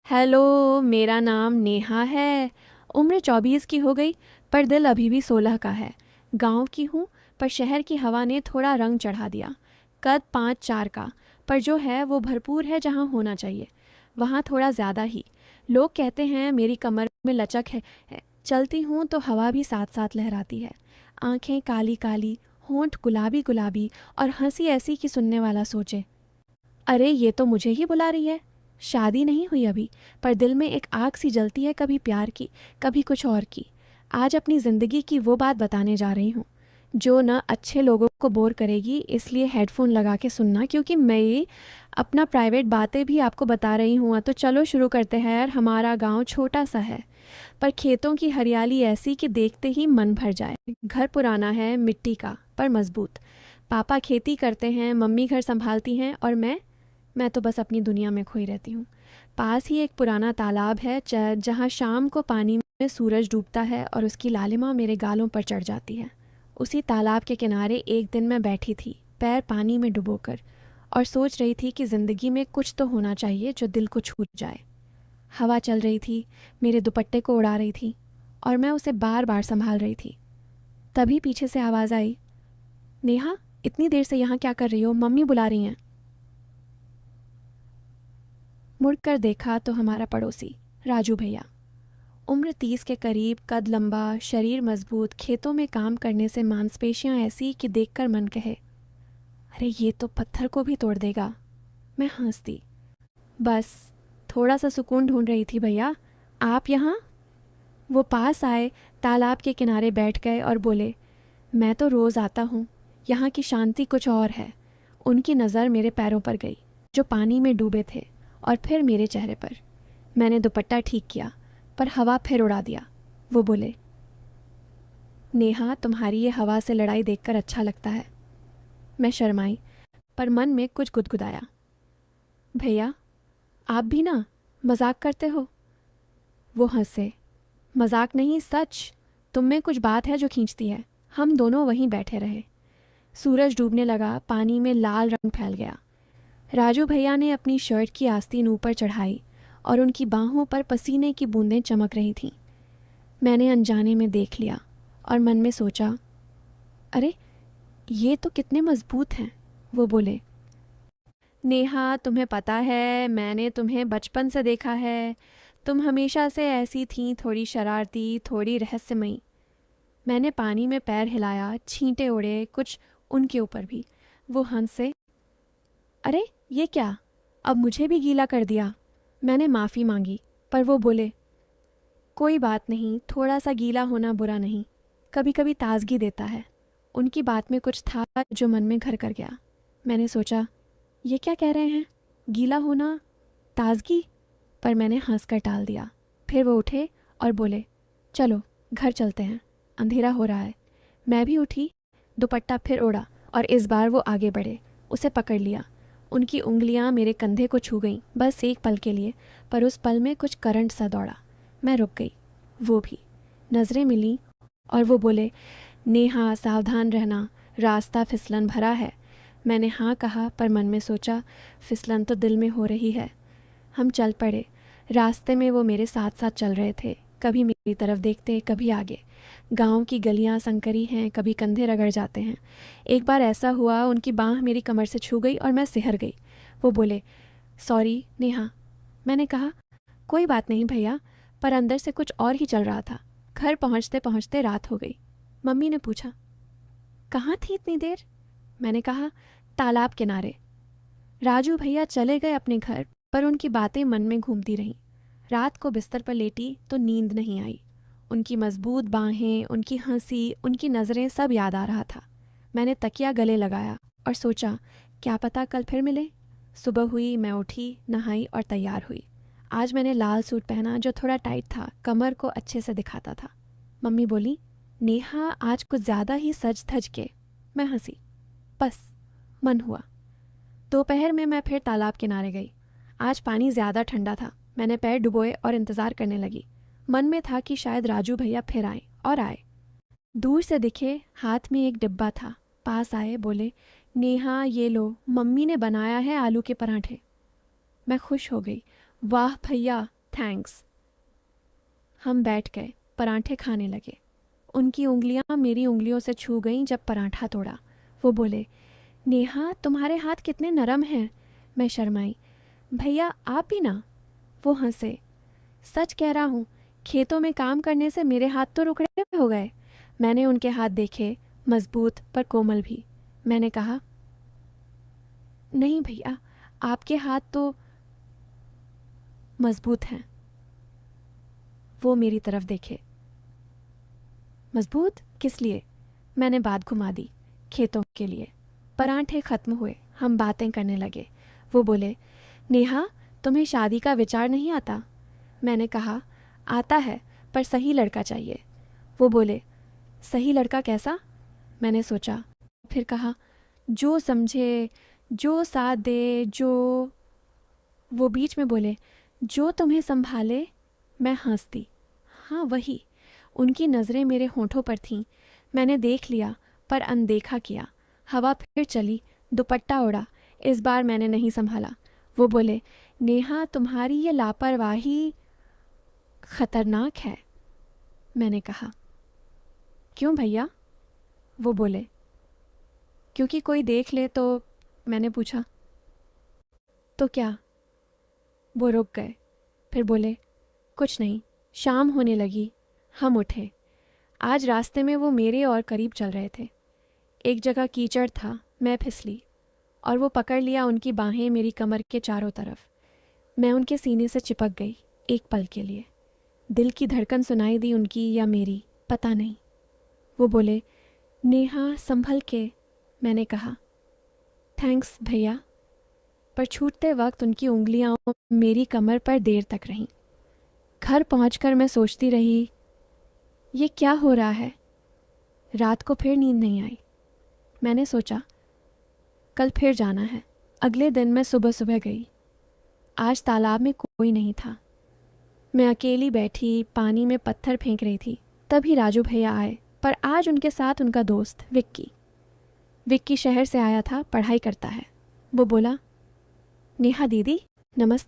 Hello, मेरा नाम नेहा है। उम्र 24 की हो गई, पर दिल अभी भी 16 का है। गांव की हूँ, पर शहर की हवा ने थोड़ा रंग चढ़ा दिया। कद 5'4" का, पर जो है वो भरपूर है जहाँ होना चाहिए, वहाँ थोड़ा ज़्यादा ही। लोग कहते हैं मेरी कमर में लचक है। चलती हूँ तो हवा भी साथ साथ लहराती है। आंखें काली काली, होंठ गुलाबी गुलाबी, और हंसी ऐसी कि सुनने वाला सोचे, अरे ये तो मुझे ही बुला रही है। शादी नहीं हुई अभी, पर दिल में एक आग सी जलती है, कभी प्यार की, कभी कुछ और की। आज अपनी ज़िंदगी की वो बात बताने जा रही हूँ जो न अच्छे लोगों को बोर करेगी, इसलिए हेडफोन लगा के सुनना, क्योंकि मैं ये अपना प्राइवेट बातें भी आपको बता रही हूँ। तो चलो शुरू करते हैं यार। हमारा गांव छोटा सा है, पर खेतों की हरियाली ऐसी कि देखते ही मन भर जाए। घर पुराना है, मिट्टी का, पर मजबूत। पापा खेती करते हैं, मम्मी घर संभालती हैं, और मैं तो बस अपनी दुनिया में खोई रहती हूँ। पास ही एक पुराना तालाब है, जहाँ शाम को पानी में सूरज डूबता है और उसकी लालिमा मेरे गालों पर चढ़ जाती है। उसी तालाब के किनारे एक दिन मैं बैठी थी, पैर पानी में डुबोकर, और सोच रही थी कि ज़िंदगी में कुछ तो होना चाहिए जो दिल को छू जाए। हवा चल रही थी, मेरे दुपट्टे को उड़ा रही थी, और मैं उसे बार बार संभाल रही थी। तभी पीछे से आवाज़ आई, नेहा, इतनी देर से यहाँ क्या कर रही हो? मम्मी बुला रही हैं। मुड़कर देखा तो हमारा पड़ोसी राजू भैया, उम्र 30 के करीब, कद लंबा, शरीर मजबूत, खेतों में काम करने से मांसपेशियां ऐसी कि देखकर मन कहे, अरे ये तो पत्थर को भी तोड़ देगा। मैं हंस दी। बस थोड़ा सा सुकून ढूंढ रही थी भैया, आप यहाँ। वो पास आए, तालाब के किनारे बैठ गए और बोले, मैं तो रोज़ आता हूँ, यहाँ की शांति कुछ और है। उनकी नज़र मेरे पैरों पर गई, जो पानी में डूबे थे, और फिर मेरे चेहरे पर। मैंने दुपट्टा ठीक किया, पर हवा फिर उड़ा दिया। वो बोले, नेहा, तुम्हारी ये हवा से लड़ाई देखकर अच्छा लगता है। मैं शर्माई, पर मन में कुछ गुदगुदाया। भैया, आप भी ना मजाक करते हो? वो हंसे, मजाक नहीं, सच। तुम में कुछ बात है जो खींचती है। हम दोनों वहीं बैठे रहे। सूरज डूबने लगा, पानी में लाल रंग फैल गया। राजू भैया ने अपनी शर्ट की आस्तीन ऊपर चढ़ाई, और उनकी बाहों पर पसीने की बूंदें चमक रही थीं। मैंने अनजाने में देख लिया, और मन में सोचा, अरे ये तो कितने मजबूत हैं। वो बोले, नेहा, तुम्हें पता है, मैंने तुम्हें बचपन से देखा है। तुम हमेशा से ऐसी थीं, थोड़ी शरारती, थोड़ी रहस्यमयी। मैंने पानी में पैर हिलाया, छींटे उड़े, कुछ उनके ऊपर भी। वो हंसे, अरे ये क्या, अब मुझे भी गीला कर दिया। मैंने माफ़ी मांगी, पर वो बोले, कोई बात नहीं, थोड़ा सा गीला होना बुरा नहीं, कभी कभी ताजगी देता है। उनकी बात में कुछ था जो मन में घर कर गया। मैंने सोचा, ये क्या कह रहे हैं, गीला होना, ताजगी? पर मैंने हंस कर टाल दिया। फिर वो उठे और बोले, चलो घर चलते हैं, अंधेरा हो रहा है। मैं भी उठी, दुपट्टा फिर उड़ा, और इस बार वो आगे बढ़े। उसे पकड़ लिया। उनकी उंगलियां मेरे कंधे को छू गईं, बस एक पल के लिए, पर उस पल में कुछ करंट सा दौड़ा। मैं रुक गई, वो भी। नज़रें मिली, और वो बोले, नेहा, सावधान रहना, रास्ता फिसलन भरा है। मैंने हाँ कहा, पर मन में सोचा, फिसलन तो दिल में हो रही है। हम चल पड़े। रास्ते में वो मेरे साथ साथ चल रहे थे, कभी मेरी तरफ देखते, कभी आगे। गांव की गलियां संकरी हैं, कभी कंधे रगड़ जाते हैं। एक बार ऐसा हुआ, उनकी बाँह मेरी कमर से छू गई और मैं सिहर गई। वो बोले, सॉरी नेहा। मैंने कहा, कोई बात नहीं भैया, पर अंदर से कुछ और ही चल रहा था। घर पहुंचते पहुंचते रात हो गई। मम्मी ने पूछा, कहाँ थी इतनी देर? मैंने कहा, तालाब किनारे। राजू भैया चले गए अपने घर, पर उनकी बातें मन में घूमती रहीं। रात को बिस्तर पर लेटी तो नींद नहीं आई। उनकी मजबूत बाहें, उनकी हंसी, उनकी नज़रें, सब याद आ रहा था। मैंने तकिया गले लगाया और सोचा, क्या पता कल फिर मिले। सुबह हुई, मैं उठी, नहाई और तैयार हुई। आज मैंने लाल सूट पहना जो थोड़ा टाइट था, कमर को अच्छे से दिखाता था। मम्मी बोली, नेहा, आज कुछ ज़्यादा ही सज धज के। मैं हंसी, बस मन हुआ। दोपहर में मैं फिर तालाब किनारे गई। आज पानी ज़्यादा ठंडा था। मैंने पैर डुबोए और इंतज़ार करने लगी। मन में था कि शायद राजू भैया फिर आए, और आए। दूर से दिखे, हाथ में एक डिब्बा था। पास आए, बोले, नेहा ये लो, मम्मी ने बनाया है आलू के पराठे। मैं खुश हो गई। वाह भैया, थैंक्स। हम बैठ गए, पराठे खाने लगे। उनकी उंगलियां मेरी उंगलियों से छू गईं जब पराठा तोड़ा। वो बोले, नेहा तुम्हारे हाथ कितने नरम हैं। मैं शर्माई। भैया आप भी ना। वो हंसे। सच कह रहा हूँ, खेतों में काम करने से मेरे हाथ तो रुखड़े हो गए। मैंने उनके हाथ देखे, मजबूत पर कोमल भी। मैंने कहा, नहीं भैया, आपके हाथ तो मजबूत हैं। वो मेरी तरफ देखे। मजबूत किस लिए? मैंने बात घुमा दी। खेतों के लिए। पराठे खत्म हुए, हम बातें करने लगे। वो बोले, नेहा तुम्हें शादी का विचार नहीं आता? मैंने कहा, आता है, पर सही लड़का चाहिए। वो बोले, सही लड़का कैसा? मैंने सोचा, फिर कहा, जो समझे, जो साथ दे, जो। वो बीच में बोले, जो तुम्हें संभाले। मैं हंस दी। हाँ वही। उनकी नज़रें मेरे होठों पर थीं। मैंने देख लिया, पर अनदेखा किया। हवा फिर चली, दुपट्टा उड़ा। इस बार मैंने नहीं संभाला। वो बोले, नेहा तुम्हारी ये लापरवाही खतरनाक है। मैंने कहा, क्यों भैया? वो बोले, क्योंकि कोई देख ले तो। मैंने पूछा, तो क्या? वो रुक गए, फिर बोले, कुछ नहीं। शाम होने लगी, हम उठे। आज रास्ते में वो मेरे और करीब चल रहे थे। एक जगह कीचड़ था, मैं फिसली और वो पकड़ लिया उनकी बाहें मेरी कमर के चारों तरफ। मैं उनके सीने से चिपक गई, एक पल के लिए। दिल की धड़कन सुनाई दी उनकी या मेरी, पता नहीं। वो बोले, नेहा संभल के। मैंने कहा, थैंक्स भैया। पर छूटते वक्त उनकी उंगलियां मेरी कमर पर देर तक रहीं। घर पहुंचकर मैं सोचती रही, ये क्या हो रहा है? रात को फिर नींद नहीं आई। मैंने सोचा, कल फिर जाना है। अगले दिन मैं सुबह सुबह गई। आज तालाब में कोई नहीं था। मैं अकेली बैठी पानी में पत्थर फेंक रही थी। तभी राजू भैया आए, पर आज उनके साथ उनका दोस्त विक्की। विक्की शहर से आया था, पढ़ाई करता है। वो बोला, नेहा दीदी नमस्ते।